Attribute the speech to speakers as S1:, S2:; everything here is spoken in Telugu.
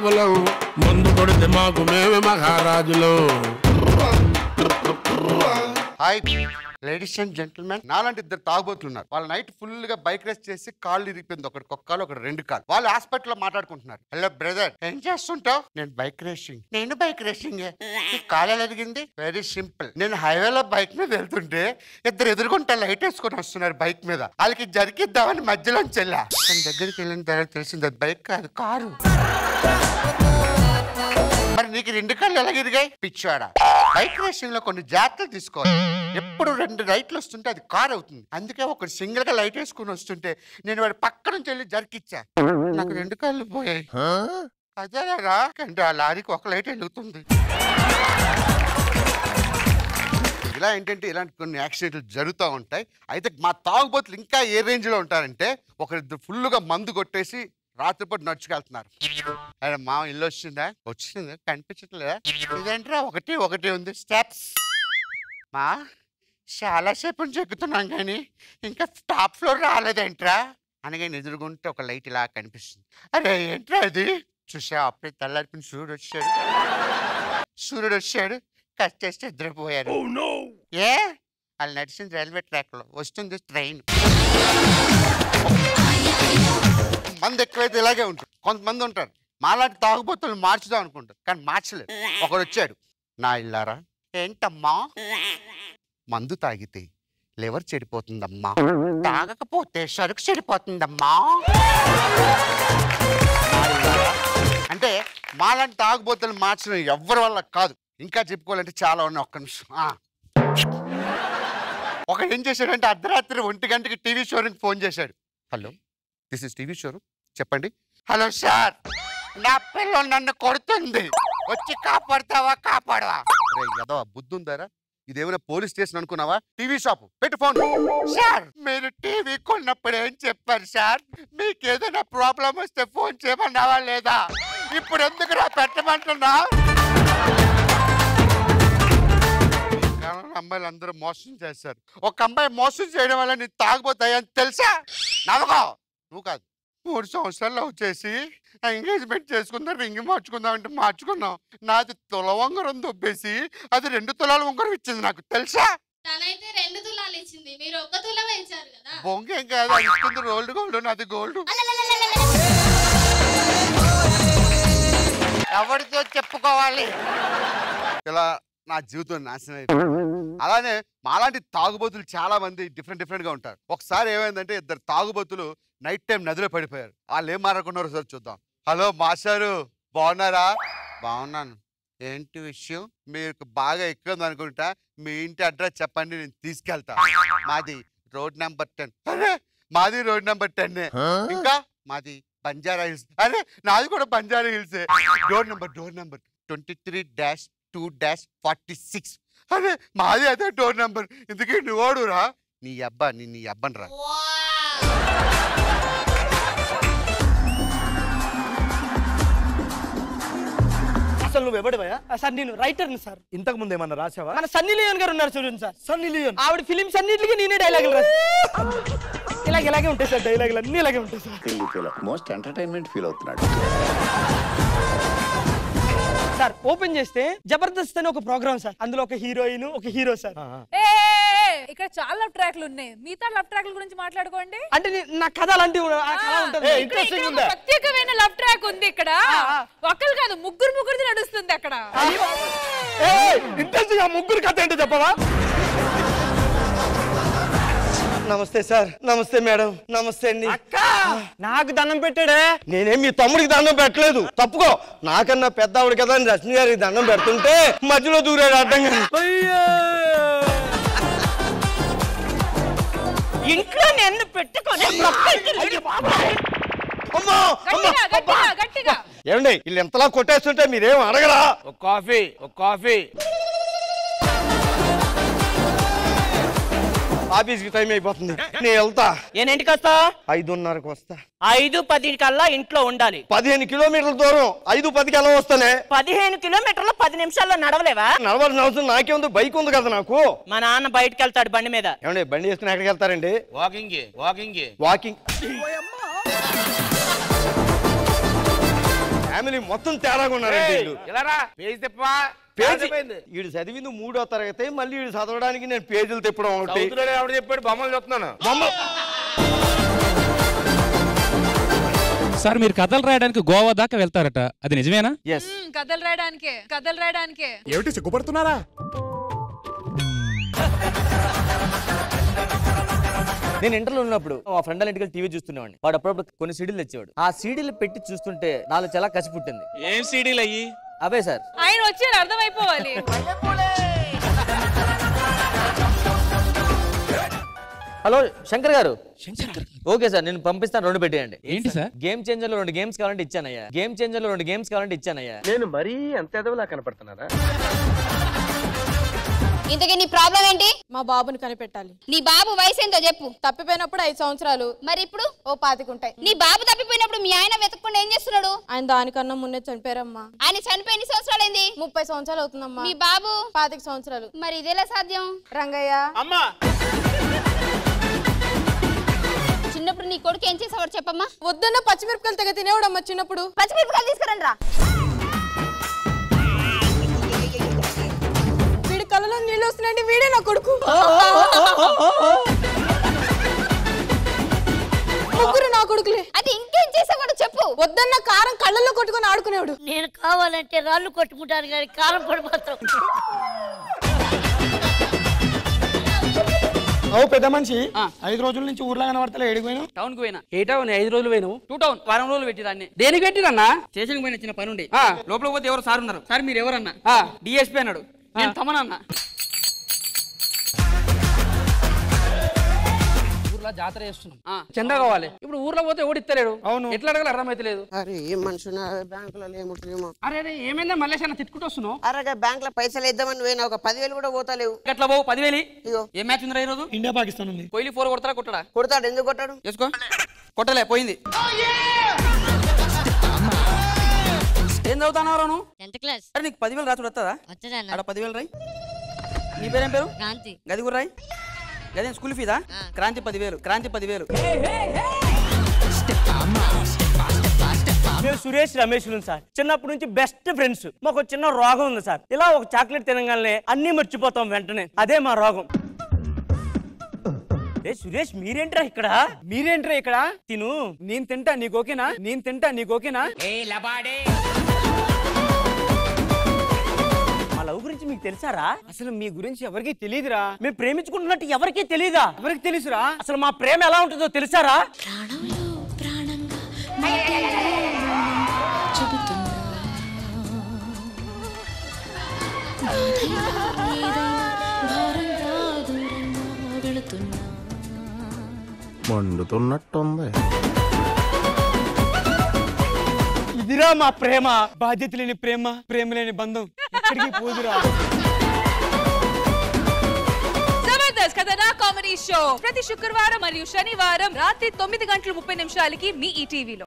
S1: బాబులం ముందు కొడితే మాకు మేమే మహారాజులు.
S2: హాయ్ లేడీస్ అండ్ జెంటిల్మెన్, నాలాంటి ఇద్దరు తాగుబోతులు ఉన్నారు. వాళ్ళ నైట్ ఫుల్ గా బైక్ రేస్ చేసి కాళ్ళు ఇరిగిపోయింది. ఒకటి ఒక్కలు ఒకటి 2 కాళ్ళు. వాళ్ళు హాస్పిటల్లో మాట్లాడుకుంటున్నారు. హలో బ్రదర్, ఏం చేస్తుంటావు? నేను బైక్ రేసింగ్. నేను బైక్ రేసింగ్. కాలు ఎలా ఎదిగింది? Very simple. నేను హైవేలో బైక్ మీద వెళ్తుంటే ఇద్దరు ఎదుర్కొంటా లైట్ వేసుకొని వస్తున్నారు బైక్ మీద. వాళ్ళకి జరిగిద్దామని మధ్యలోంచి వెళ్ళా. తన దగ్గరికి వెళ్ళిన తర్వాత తెలిసింది అది బైక్ కాదు, కారు. మరి నీకు 2 కాళ్ళు ఎలా ఇరిగాయి? పిచ్చాడా. బైక్ రేసింగ్ లో కొన్ని జాగ్రత్తలు తీసుకోవాలి. ఎప్పుడు 2 లైట్లు వస్తుంటే అది కార్ అవుతుంది. అందుకే ఒకటి సింగిల్ గా లైట్ వేసుకుని వస్తుంటే నేను వాడి పక్క నుంచి వెళ్ళి జరికిచ్చా. నాకు 2 కాళ్ళు పోయాయి. అదేరా అంటే ఆ లారీకి ఒక లైట్ వెలుగుతుంది. ఇలా ఏంటంటే ఇలాంటి కొన్ని యాక్సిడెంట్లు జరుగుతూ ఉంటాయి. అయితే మా తాగుబోతులు ఇంకా ఏ రేంజ్ లో ఉంటారంటే ఒకరిద్దరు ఫుల్గా మందు కొట్టేసి రాత్రిపూట నడుచుకెళ్తున్నారు. అరే మా ఇల్లు వచ్చిందా? వచ్చింది, కనిపించట్లేదా? ఇదేంట్రా ఒకటి ఒకటి ఉంది స్టెప్స్. మా చాలాసేపు నుంచి ఎక్కుతున్నాం కానీ ఇంకా టాప్ ఫ్లోర్ రాలేదేంట్రా అనగా ఎదురుగుంటే ఒక లైట్ ఇలా కనిపిస్తుంది. అరే ఏంట్రా అది? చూసా అప్పుడే తెల్లారిపోయిన సూర్యుడు వచ్చాడు కట్ చేస్తే నిద్రపోయారు. ఏ వాళ్ళు నడిచింది రైల్వే ట్రాక్ లో, వస్తుంది ట్రైన్. మంది ఎక్కువైతే ఇలాగే ఉంటుంది. కొంతమంది ఉంటారు మాలాంటి తాగుబోతులు మార్చుదాం అనుకుంటారు కానీ మార్చలేదు. ఒకడు వచ్చాడు, నా ఇల్లారా ఏంటమ్మా? మందు తాగితే లివర్ చెడిపోతుందమ్మా, తాగకపోతే సరుకు చెడిపోతుందమ్మా. అంటే మాలాంటి తాగుబోతులు మార్చడం ఎవరి వల్ల కాదు. ఇంకా చెప్పుకోవాలంటే చాలా ఉన్నాయి. ఒక్క నిమిషం. ఒకడు ఏం చేశాడంటే అర్ధరాత్రి 1 గంటకి టీవీ షోరూమ్కి ఫోన్ చేశాడు. Hello, this is TV showroom, చెప్పండి. హలో సార్, నా పిల్ల నన్ను కొడుతుంది, వచ్చి కాపాడుతావా కాపాడవా? ఏదో బుద్ధి ఉందారా? ఇదేమైనా పోలీస్ స్టేషన్ అనుకున్నావా? టీవీ షాపు, పెట్టు ఫోన్. సార్ మీరు టీవీ కొన్నప్పుడు ఏం చెప్పారు సార్? మీకు ఏదైనా ప్రాబ్లం వస్తే ఫోన్ చేయమన్నావా లేదా? ఇప్పుడు ఎందుకు పెట్టమంటున్నా? అమ్మాయిలు అందరూ మోసం చేస్తారు. ఒక అమ్మాయి మోసం చేయడం వల్ల నేను తాగిపోతాయని తెలుసా? నవ్వుకో. నువ్వు కాదు, 3 సంవత్సరాలు లవ్ చేసి ఎంగేజ్మెంట్ చేసుకుందాం, రింగ్ మార్చుకుందాం అంటే మార్చుకున్నాం. నాది తుల ఉంగరం దొబ్బేసి అది 2 తులాల ఉంగరం ఇచ్చింది నాకు, తెలుసా?
S3: తనైతే 2 తులాలు ఇచ్చింది, మీరు 1 తులం ఇచ్చారు కదా.
S2: బొంగేం కాదు, అది ఇస్తుంది రోల్డ్ గోల్డ్, నాది గోల్డ్. ఎవరితో చెప్పుకోవాలి? ఇలా నా జీవితం నాశనం అయిపోయింది. అలానే మాలాంటి తాగుబోతులు చాలా మంది డిఫరెంట్ గా ఉంటారు. ఒకసారి ఏమైందంటే 2 తాగుబోతులు నైట్ టైం నదిలో పడిపోయారు. వాళ్ళు ఏం మాట్లాడుకున్నారో సార్ చూద్దాం. హలో మాస్టారు, బాగున్నారా? బాగున్నాను. ఏంటి విషయం? మీకు బాగా ఎక్కువ అనుకుంటా. మీ ఇంటి అడ్రస్ చెప్పండి, నేను తీసుకెళ్తా. మాది రోడ్ నెంబర్ 10. అరే మాది రోడ్ నెంబర్ 10. ఇంకా మాది బంజారా హిల్స్. అరే నాది కూడా బంజారా హిల్సే. Door number 23-2-46. అరే మాది అదే డోర్ నెంబర్. ఇందుకే నువ్వు ఓడురా? నీ అబ్బని రా.
S4: అసలు నువ్వు ఎవడివా?
S5: సార్ నేను రైటర్ని సార్.
S4: ఇంతకు ముందు ఏమన్నా రాసావా?
S5: మన సన్నీ లియోన్ గారు ఉన్నారు చూడండి సార్.
S4: సన్నీ లియోన్
S5: ఆవిడ ఫిలిమ్స్ అన్నింటికి నేనే డైలాగులు రాసి ఇలాగే ఉంటాయి సార్. డైలాగులు అన్నీ ఇలాగే ఉంటాయి సార్.
S6: మోస్ట్ ఎంటర్టైన్మెంట్ ఫీల్ అవుతున్నాడు
S5: సార్. ఓపెన్ చేస్తే జబర్దస్త్ అని ఒక ప్రోగ్రామ్ సార్. అందులో ఒక హీరోయిన్, ఒక హీరో సార్.
S7: ఇక్కడ చాలా లవ్ ట్రాక్లు ఉన్నాయి, మిగతా లవ్ ట్రాక్ల గురించి మాట్లాడుకోండి.
S5: అంటే నా కథ అలాంటి
S7: ప్రత్యేకమైన లవ్ ట్రాక్ ఉంది ఇక్కడ. ఒకరు కాదు, ముగ్గురు నడుస్తుంది అక్కడ.
S4: ముగ్గురు కథ ఏంటో చెప్పవా?
S5: నమస్తే సార్. నమస్తే మేడం. నమస్తే అండి. నాకు దండం పెట్టాడే. నేనేం మీ తమ్ముడికి దండం పెట్టలేదు, తప్పుకో. నాకన్నా పెద్ద ఆవిడ కదా అని రజనీ గారికి దండం పెడుతుంటే మధ్యలో దూరాడు అడ్డంగా. ఇంట్లో నిన్ను పెట్టుకొని ఏమండి వీళ్ళు ఎంతలా కొట్టేస్తుంటే మీరేం అడగరా?
S4: ఒక కాఫీ.
S5: ఆఫీస్కి టైం అయిపోతుంది, నేను వెళ్తా.
S4: ఏంటికి వస్తా?
S5: 5:30కి వస్తా.
S4: 5:10 కల్లా ఇంట్లో ఉండాలి.
S5: 15 కిలోమీటర్ల దూరం 5:10కి ఎలా వస్తానే?
S4: 15 కిలోమీటర్లు 10 నిమిషాల్లో నడవలేవా?
S5: నడవాల్సిన అవసరం నాకే ఉంది, బైక్ ఉంది కదా నాకు.
S4: మా నాన్న బయటకు వెళ్తాడు బండి మీద.
S5: ఏమండి బండి వేసుకుని ఎక్కడికి వెళ్తారండి? వాకింగ్. ఫ్యామిలీ మొత్తం తేడాగా ఉన్నారండి వీళ్ళు. వీడు చదివింది 3వ తరగతి, మళ్ళీ వీడు చదవడానికి నేను పేజీలు తిప్పడం ఒకటి.
S1: ఎవడు చెప్పాడు? బొమ్మలు చూస్తున్నాను.
S8: సార్ మీరు కథలు రాయడానికి గోవా దాకా వెళ్తారట, అది నిజమేనా?
S7: కథలు రాయడానికే.
S1: ఏమిటి సిగ్గుపడుతున్నారా?
S9: నేను ఇంటర్లో ఉన్నప్పుడు మా ఫ్రెండ్ వాళ్ళ ఇంటికి టీవీ చూస్తున్నాడు. వాడు అప్పుడప్పుడు కొన్ని సీడీలు తెచ్చేవాడు. ఆ సీడీలు పెట్టి చూస్తుంటే నాలో చాలా కసి పుట్టింది.
S8: ఏం సీడీలు అయ్యి?
S9: అవే సార్.
S7: ఆయన వచ్చాడు, అర్థమైపోవాలి.
S9: హలో శంకర్ గారు. ఓకే సార్, నేను పంపిస్తాను, 2 పెట్టేయండి.
S8: ఏంటి సార్?
S9: గేమ్ చేంజర్ లో 2 గేమ్స్ కావాలంటే ఇచ్చానయ్యా.
S5: నేను మరీ అంత ఎదవలా కనపడుతున్నారా?
S3: ఇంతకీ నీ ప్రాబ్లం ఏంటి?
S10: మా బాబుని కనిపెట్టాలి.
S3: నీ బాబు వయసు ఏందో చెప్పు.
S10: తప్పిపోయినప్పుడు 5 సంవత్సరాలు.
S3: మరి ఇప్పుడు
S10: ఓ 25 ఉంటాయి.
S3: నీ బాబు తప్పిపోయినప్పుడు మీ ఆయన వెతకకుండా ఏం చేస్తున్నాడు?
S10: ఆయన దానికన్నా ముందే చనిపోయారమ్మా.
S3: ఆయన చనిపోయి ఎన్ని సంవత్సరాలైంది?
S10: 30 సంవత్సరాలు అవుతుందమ్మా.
S3: మీ బాబు
S10: 25 సంవత్సరాలు.
S3: మరి ఇదేలా సాధ్యం?
S10: రంగయ్య,
S5: అమ్మా
S3: చిన్నప్పుడు నీ కొడుకు ఏం చేసేవాడు చెప్పమ్మా?
S10: వద్దన్న పచ్చిమిరపకాయలు తెగ తినేవాడమ్మా చిన్నప్పుడు.
S3: పచ్చిమిరపకాయలు తీసుకురండి రా.
S10: వీడి కళ్ళలో నీళ్ళు వస్తున్నాయండి, వీడే నా కొడుకు. ముగ్గురు నా కొడుకులే.
S3: అది ఇంకేం చేసేవాడు చెప్పు.
S10: వద్దన్న కారం కళ్ళల్లో కొట్టుకొని ఆడుకునేవాడు.
S11: నేను కావాలంటే రాళ్ళు కొట్టుకుంటాను కానీ కారం పొడి మాత్రం.
S5: ఓ పెద్ద మనిషి, 5 రోజుల నుంచి ఊర్లో కనబడతలే. ఏడిపోయినా?
S12: టౌన్ కు పోయినా. ఏ టౌన్? 5 రోజులు పోయినావు. 2 టౌన్, వారం రోజులు పెట్టిరాన్ని. దేనికి పెట్టిరన్నా? స్టేషన్ పోయిన చిన్న పని ఉండే. లోపల పోతే ఎవరు సార్ ఉన్నారు. సార్ మీరు ఎవరన్నా? డిఎస్పీ అన్నాడు. నేను తమనన్నా. ఊర్లో జాతర చేస్తున్నాం, చందా కావాలి. ఇప్పుడు ఊర్లో పోతే ఓడిస్తలేడు. అవును, ఎట్లా అడగాలి అర్థమైతలేదు.
S13: అరే ఏం మనుషులు బ్యాంకులో ఏముంటారేమో.
S12: అరే ఏమైందా మళ్ళీ తిట్టుకుంటూ వస్తున్నావు?
S13: అరే బ్యాంక్ లో పైసలు ఇద్దామని పోయినా, ఒక 10,000 కూడా పోతలేవు.
S12: ఎట్లా పోవు 10,000?
S13: ఇగో
S12: ఏ మ్యాచ్ ఉందిరా ఈరోజు?
S5: ఇండియా పాకిస్తాన్ ఉంది.
S12: కోహ్లీ 4 కొడతారా కొట్టడా?
S13: కొడతాడు. ఎందుకు కొట్టాడు?
S12: చేసుకో. కొట్టలే, పోయింది. ఏం చదువుతానవరా నువ్వు?
S11: 10th class.
S12: అరే నీకు 10,000 రాసుడు వస్తుందా?
S11: వచ్చేదన్న.
S12: అక్కడ 10,000 రాయి. నీ పేరేం పేరు?
S11: క్రాంతి.
S12: గది కూడా రాయి. గదే స్కూల్ ఫీజా? క్రాంతి 10,000. క్రాంతి 10,000.
S5: మేము సురేష్ రమేష్ సార్ చిన్నప్పటి నుంచి బెస్ట్ ఫ్రెండ్స్. మాకు చిన్న రోగం ఉంది సార్. ఇలా ఒక చాక్లెట్ తినగానే అన్ని మర్చిపోతాం వెంటనే. అదే మా రోగం. సురేష్ మీరేంట్రా ఇక్కడ? తిను, నేను తింటా, నీకు ఓకేనా? మా లవ్ గురించి మీకు తెలుసారా? అసలు మీ గురించి ఎవరికి తెలియదురా. మేము ప్రేమించుకుంటున్నట్టు ఎవరికి తెలియదా? ఎవరికి తెలుసురా? అసలు మా ప్రేమ ఎలా ఉంటుందో తెలుసారా?
S1: మండుతున్నట్టుంది.
S5: ఇదిరా మా ప్రేమ. బాధ్యత లేని ప్రేమ, ప్రేమ లేని బంధం ఎక్కడికి పోదురా.
S7: జబర్దస్త్ కథనా కామెడీ షో ప్రతి శుక్రవారం మరియు శనివారం రాత్రి 9:30 మీ ఈటీవీలో.